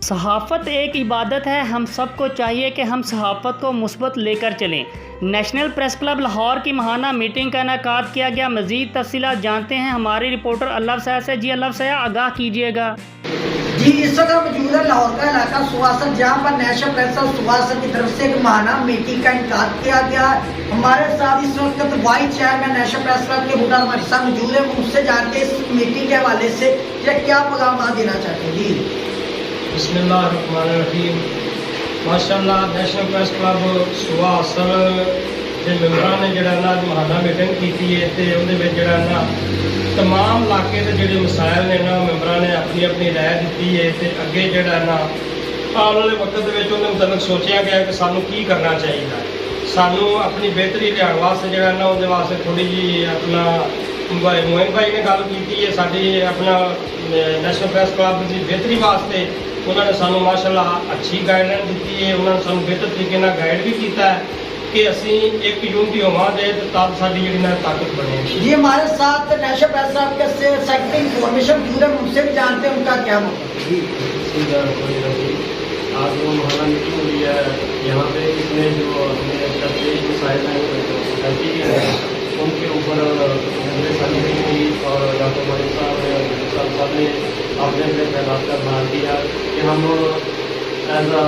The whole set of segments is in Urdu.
صحافت ایک عبادت ہے، ہم سب کو چاہیے کہ ہم صحافت کو مثبت لے کر چلیں۔ نیشنل پریس کلب لاہور کی ماہانہ میٹنگ کا انعقاد کیا گیا۔ مزید تفصیلات جانتے ہیں ہمارے رپورٹر اللہ سیاح سے۔ جی اللہ سیاح، آگاہ کیجیے گا۔ جی اس وقت موجود ہے لاہور کا علاقہ سواسر، جہاں پر نیشنل پریس کلب سواسر کی طرف سے ایک ماہانہ میٹنگ کا انعقاد کیا گیا۔ ہمارے ساتھ اس وقت vice chairman national press club کے بھٹا ہمارے ساتھ موجود ہیں، ان سے جان کے اس میٹنگ کے حوالے سے کیا پیغامات دینا چاہتے ہیں۔ جی بسم اللہ الرحمن الرحیم۔ ماشاء اللہ نیشنل پریس کلب سواسر کے ممبران نے جڑا نا ماہانہ میٹنگ کی ہے، جڑا تمام علاقے کے جڑے مسائل نے نا ممبران نے اپنی اپنی رائے دیتی ہے تے اگے جڑا نا آنے والے وقت کے متعلق سوچا گیا کہ سانوں کی کرنا چاہیے۔ سانوں اپنی بہتری لیاؤ واسطے جڑا نا وہ واسطے تھوڑی جی اپنا موہن بھائی نے گل کی ہے، ساری اپنا نیشنل پریس کلب کی بہتری واسطے انہوں نے سانوں ماشاء اللہ اچھی گائیڈ لائن دیتی ہے، انہوں نے سانوں بہتر طریقے سے گائیڈ بھی کیتا ہے کہ اسی ایک یونٹی ہوا دے تو تب ساری جڑی نا طاقت بنے۔ جی ہمارے ساتھ نیشنل پریس کلب کے سیکرٹری انفارمیشن موجود ہے، ان سے بھی جانتے ہیں ان کا کیا مطلب ہے۔ آج وہ ماہانہ میٹنگ ہوئی ہے، یہاں پہ اس میں جو ہمیں تفریح مسائل ہیں ان کے اوپر سمجھنے کی اور ڈاکٹر مالک صاحب نے اپنے خیالات کا اظہار کیا کہ ہم ایز اے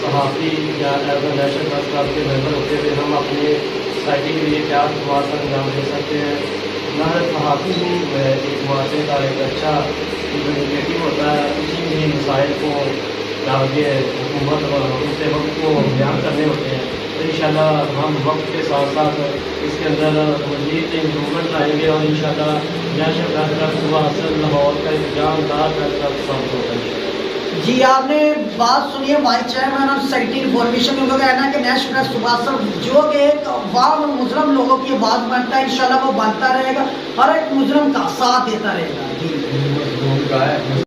صحافی یا as a national press club کے ممبر ہوتے ہوئے ہم اپنے سوسائٹی کے لیے کیا خدمات کا انجام دے سکتے ہیں۔ نہ صحافی ہی ایک معاشرے کا ایک اچھا ریپریزنٹیٹیو ہوتا ہے، اسی میں مسائل کو آگے حکومت اور اس سے وقت کو بیان کرنے ہوتے ہیں۔ تو انشاءاللہ ہم وقت کے ساتھ ساتھ اس کے اندر مزید امپرومنٹ لائیں گے اور انشاءاللہ نیشنل پریس کلب سواسر لاہور کا ایک جاندار پریس کلب ثابت ہوگا۔ جی آپ نے بات سنی ہے وائس چیئرمین اور سیکرٹری انفارمیشن کا کہنا ہے کہ نیشنل پریس سواسر جو کہ ایک عوام اور مظلوم لوگوں کی آواز بنتا ہے، انشاءاللہ وہ بنتا رہے گا، ہر ایک مظلوم کا ساتھ دیتا رہے گا۔ جی